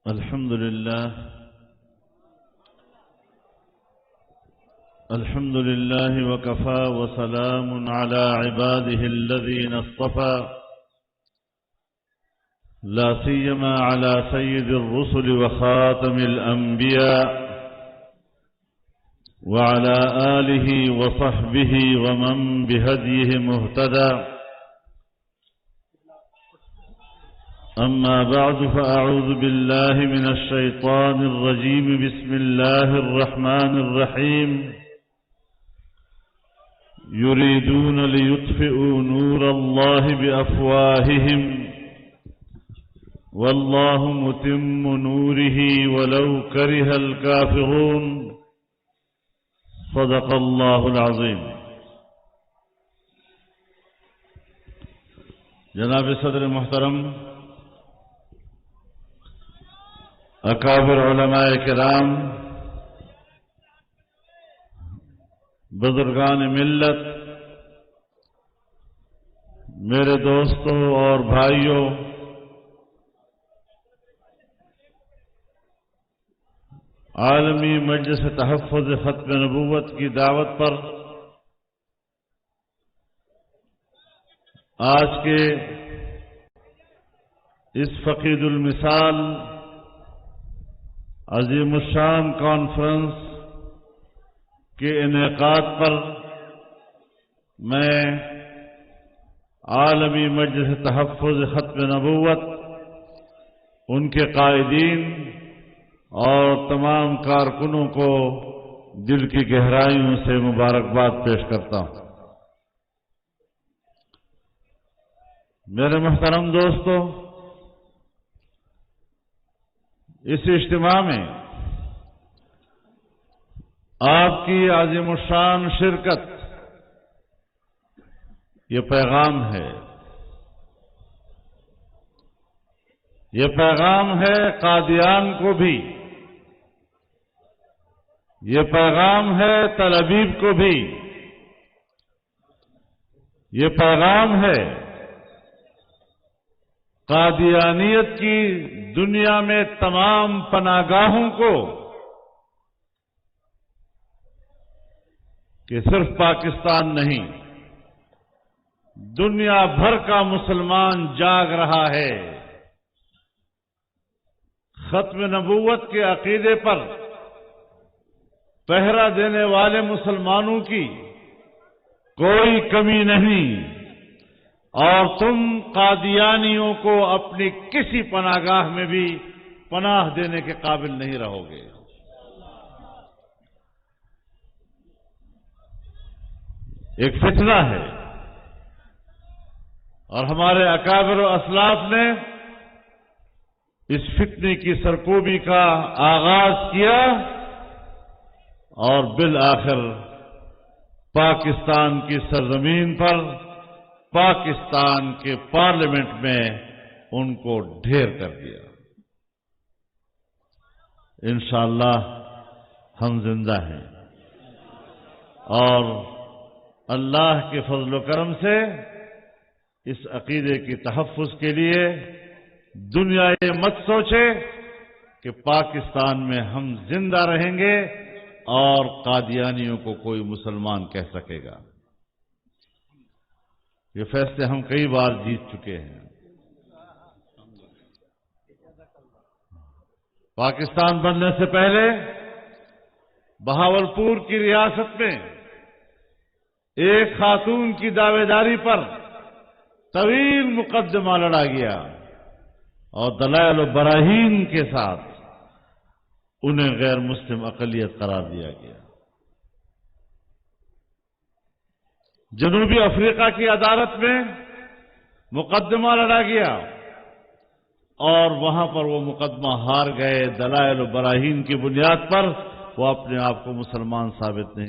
الحمد لله وكفى وسلام على عباده الذين اصطفى لا سيما على سيد الرسل وخاتم الأنبياء وعلى آله وصحبه ومن بهديه مهتدى. أما بعد فأعوذ بالله من الشيطان الرجيم. بسم الله الرحمن الرحيم. يريدون ليطفئوا نور الله بأفواههم والله متم نوره ولو كره الكافرون. صدق الله العظيم. جناب صدر محترم، اکابر علماء کرام، بزرگان ملت، میرے دوستوں اور بھائیوں، عالمی مجلس تحفظ ختم نبوت کی دعوت پر آج کے اس فقید المثال عظیم الشان کانفرنس کے انعقاد پر میں عالمی مجلس تحفظ ختم نبوت، ان کے قائدین اور تمام کارکنوں کو دل کی گہرائیوں سے مبارکباد پیش کرتا ہوں۔ میرے محترم دوستو، اس اجتماع میں آپ کی عظیم الشان شرکت یہ پیغام ہے، یہ پیغام ہے قادیان کو بھی، یہ پیغام ہے تل ابیب کو بھی، یہ پیغام ہے قادیانیت کی دنیا میں تمام پناہگاہوں کو کہ صرف پاکستان نہیں، دنیا بھر کا مسلمان جاگ رہا ہے، ختم نبوت کے عقیدے پر پہرا دینے والے مسلمانوں کی کوئی کمی نہیں، اور تم قادیانیوں کو اپنی کسی پناہگاہ میں بھی پناہ دینے کے قابل نہیں رہو گے۔ ایک فتنہ ہے، اور ہمارے اکابر و اسلاف نے اس فتنے کی سرکوبی کا آغاز کیا، اور بالآخر پاکستان کی سرزمین پر، پاکستان کے پارلیمنٹ میں ان کو ڈھیر کر دیا۔ انشاءاللہ ہم زندہ ہیں، اور اللہ کے فضل و کرم سے اس عقیدے کی تحفظ کے لیے دنیا یہ مت سوچے کہ پاکستان میں ہم زندہ رہیں گے اور قادیانیوں کو کوئی مسلمان کہہ سکے گا۔ یہ فیصلے ہم کئی بار جیت چکے ہیں۔ پاکستان بننے سے پہلے بہاولپور کی ریاست میں ایک خاتون کی دعوے داری پر طویل مقدمہ لڑا گیا، اور دلائل و براہین کے ساتھ انہیں غیر مسلم اقلیت قرار دیا گیا۔ جنوبی افریقہ کی عدالت میں مقدمہ لڑا گیا، اور وہاں پر وہ مقدمہ ہار گئے۔ دلائل و براہین کی بنیاد پر وہ اپنے آپ کو مسلمان ثابت نہیں